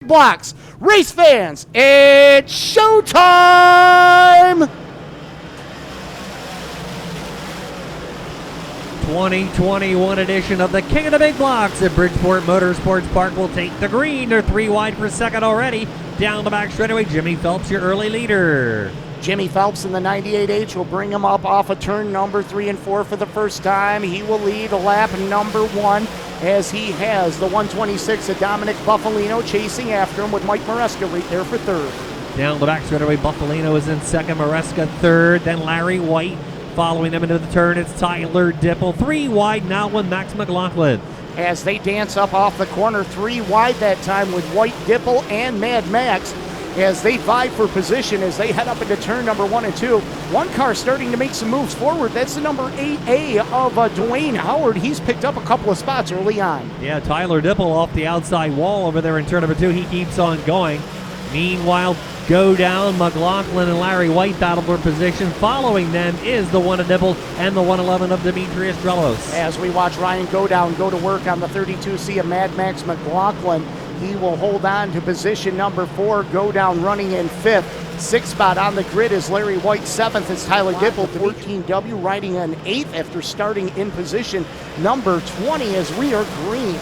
Blocks. Race fans, it's showtime! 2021 edition of the King of the Big Blocks at Bridgeport Motorsports Park will take the green. They're 3 wide per second already. Down the back straightaway, Jimmy Phelps, your early leader. Jimmy Phelps in the 98H will bring him up off of turn number 3 and 4 for the first time. He will lead lap number 1 as he has the 126 of Dominic Buffalino chasing after him with Mike Maresca right there for third. Down the back straightaway, Buffalino is in second, Maresca third, then Larry White. Following them into the turn, it's Tyler Dipple. 3 wide now with Max McLaughlin. As they dance up off the corner, 3 wide that time with White, Dipple, and Mad Max as they vie for position as they head up into turn number 1 and 2. One car starting to make some moves forward. That's the number 8A of Dwayne Howard. He's picked up a couple of spots early on. Yeah, Tyler Dipple off the outside wall over there in turn number 2. He keeps on going. Meanwhile, go down, McLaughlin and Larry White battle for position. Following them is the 1 of Dipple and the 111 of Demetrius Drelos. As we watch Ryan go to work on the 32C of Mad Max McLaughlin, he will hold on to position number 4, go down running in 5th. 6th spot on the grid is Larry White. 7th is Tyler Dipple. 14W riding on 8th after starting in position number 20 as we are green.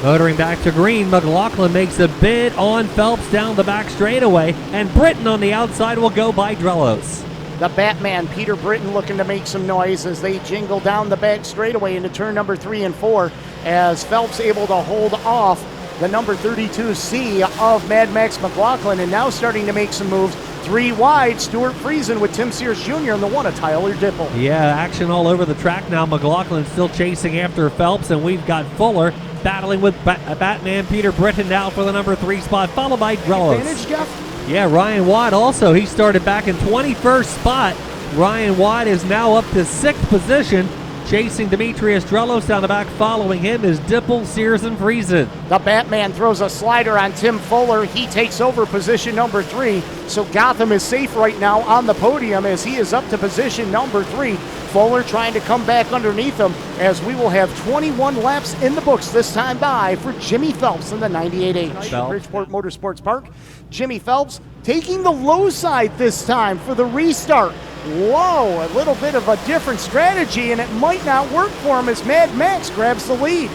Motoring back to green, McLaughlin makes a bid on Phelps down the back straightaway, and Britton on the outside will go by Drelos. The Batman, Peter Britton, looking to make some noise as they jingle down the back straightaway into turn number 3 and 4 as Phelps able to hold off the number 32C of Mad Max McLaughlin and now starting to make some moves. 3 wide, Stuart Friesen with Tim Sears Jr. and the 1 of Tyler Dipple. Yeah, action all over the track now. McLaughlin still chasing after Phelps, and we've got Fuller battling with Batman Peter Britton now for the number 3 spot, followed by Drelos. Advantage, Jeff? Yeah, Ryan Watt also. He started back in 21st spot. Ryan Watt is now up to 6th position, chasing Demetrius Drelos down the back. Following him is Dipple, Sears, and Friesen. The Batman throws a slider on Tim Fuller. He takes over position number 3. So Gotham is safe right now on the podium as he is up to position number 3. Fuller trying to come back underneath him as we will have 21 laps in the books this time by for Jimmy Phelps in the 98H. Bridgeport Motorsports Park. Jimmy Phelps taking the low side this time for the restart. Whoa, a little bit of a different strategy, and it might not work for him as Mad Max grabs the lead.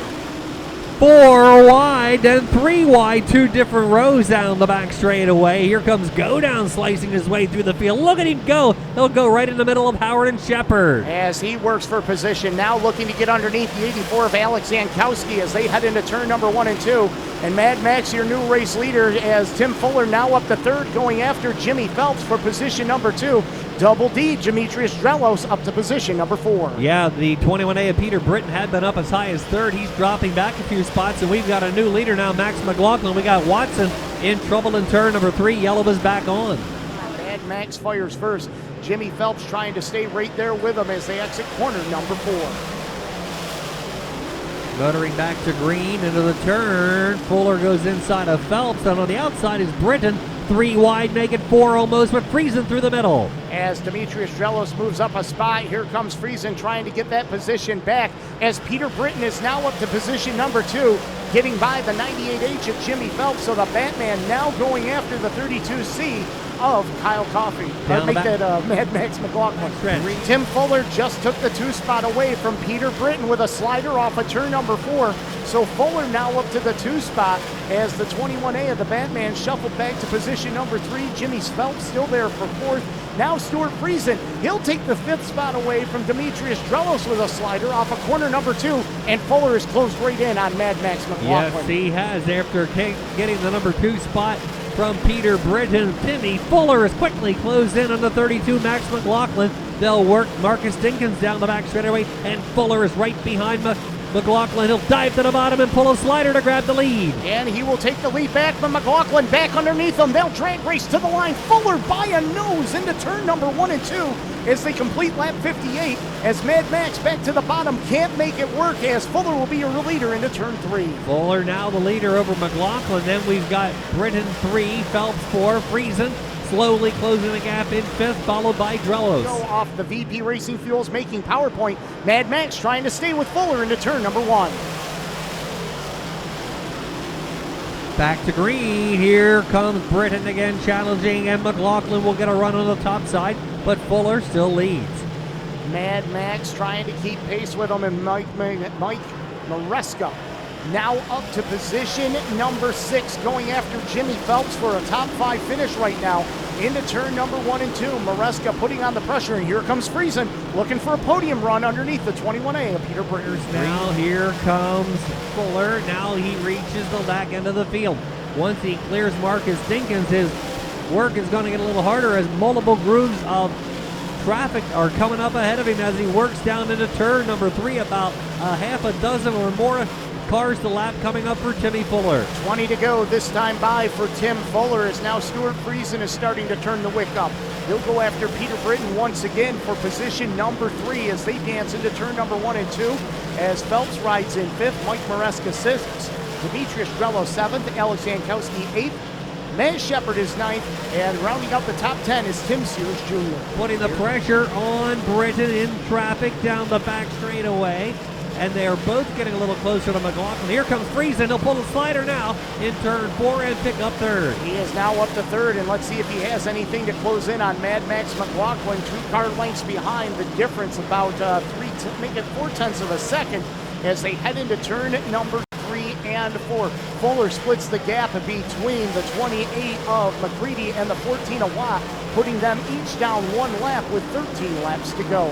4 wide, then 3 wide, 2 different rows down the back straightaway. Here comes Go Down slicing his way through the field. Look at him go. He'll go right in the middle of Howard and Shepard. As he works for position, now looking to get underneath the 84 of Alex Jankowski as they head into turn number 1 and 2. And Mad Max, your new race leader, as Tim Fuller now up to 3rd, going after Jimmy Phelps for position number 2. Double D, Demetrius Drelos up to position number 4. Yeah, the 21A of Peter Britton had been up as high as 3rd. He's dropping back a few spots, and we've got a new leader now, Max McLaughlin. We got Watson in trouble in turn number 3. Yellow is back on. Mad Max fires first. Jimmy Phelps trying to stay right there with him as they exit corner number 4. Motoring back to green into the turn. Fuller goes inside of Phelps, and on the outside is Britton. 3 wide, make it 4 almost, but Friesen through the middle. As Demetrius Drelos moves up a spot, here comes Friesen trying to get that position back as Peter Britton is now up to position number 2, getting by the 98H of Jimmy Phelps. So the Batman now going after the 32C of Kyle Coffey. Mad Max McLaughlin. Tim Fuller just took the 2 spot away from Peter Britton with a slider off of turn number 4. So Fuller now up to the 2 spot as the 21A of the Batman shuffled back to position number 3. Jimmy Phelps still there for 4th. Now Stuart Friesen, he'll take the 5th spot away from Demetrius Drelos with a slider off of corner number 2, and Fuller is closed right in on Mad Max McLaughlin. Yes, he has after getting the number 2 spot from Peter Britton. Timmy Fuller is quickly closed in on the 32 Max McLaughlin. They'll work Marcus Dinkins down the back straightaway, and Fuller is right behind McLaughlin. He'll dive to the bottom and pull a slider to grab the lead. And he will take the lead back from McLaughlin back underneath him. They'll drag race to the line. Fuller by a nose into turn number 1 and 2 as they complete lap 58. As Mad Max back to the bottom can't make it work as Fuller will be your leader into turn 3. Fuller now the leader over McLaughlin. Then we've got Britton 3, Phelps 4, Friesen slowly closing the gap in 5th, followed by Drelos. Go off the VP Racing Fuels making PowerPoint. Mad Max trying to stay with Fuller into turn number 1. Back to green. Here comes Britton again challenging, and McLaughlin will get a run on the top side, but Fuller still leads. Mad Max trying to keep pace with him, and Mike Maresca now up to position number 6, going after Jimmy Phelps for a top 5 finish right now. Into turn number 1 and 2. Maresca putting on the pressure, and here comes Friesen looking for a podium run underneath the 21A of Peter Britton. Now here comes Fuller. Now he reaches the back end of the field. Once he clears Marcus Dinkins, his work is going to get a little harder as multiple grooves of traffic are coming up ahead of him as he works down into turn number 3. About a half a dozen or more cars to lap coming up for Timmy Fuller. 20 to go this time by for Tim Fuller, as now Stuart Friesen is starting to turn the wick up. He'll go after Peter Britton once again for position number 3 as they dance into turn number 1 and 2. As Phelps rides in 5th, Mike Maresca 6th, Demetrius Drello 7th, Alex Jankowski 8th, Matt Shepard is 9th, and rounding out the top 10 is Tim Sears Jr. Putting the pressure on Britton in traffic down the back straightaway. And they are both getting a little closer to McLaughlin. Here comes Friesen. He'll pull the slider now in turn 4 and pick up 3rd. He is now up to 3rd, and let's see if he has anything to close in on Mad Max McLaughlin. 2 car lengths behind. The difference about 0.4 of a second as they head into turn number 3 and 4. Fuller splits the gap between the 28 of McCready and the 14 of Watt, putting them each down 1 lap with 13 laps to go.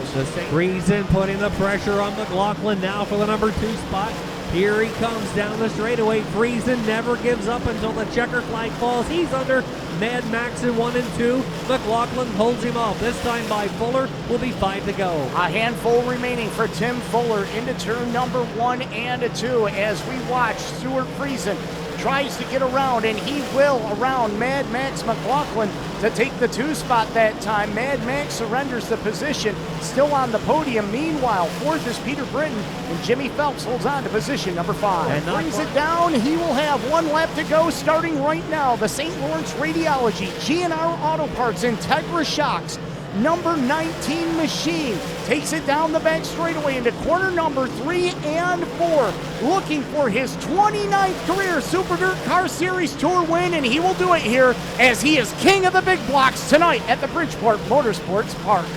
Friesen putting the pressure on McLaughlin now for the number 2 spot. Here he comes down the straightaway. Friesen never gives up until the checker flag falls. He's under Mad Max in 1 and 2. McLaughlin holds him off. This time by Fuller. Will be 5 to go. A handful remaining for Tim Fuller into turn number 1 and 2 as we watch Stuart Friesen tries to get around, and he will around Mad Max McLaughlin to take the 2 spot that time. Mad Max surrenders the position, still on the podium. Meanwhile, 4th is Peter Britton, and Jimmy Phelps holds on to position number 5. And brings it down. He will have 1 lap to go starting right now. The St. Lawrence Radiology, GNR Auto Parts, Integra Shocks, number 19 machine takes it down the back straightaway into corner number 3 and 4, looking for his 29th career Super DIRTcar Series Tour win, and he will do it here as he is king of the big blocks tonight at the Bridgeport Motorsports Park.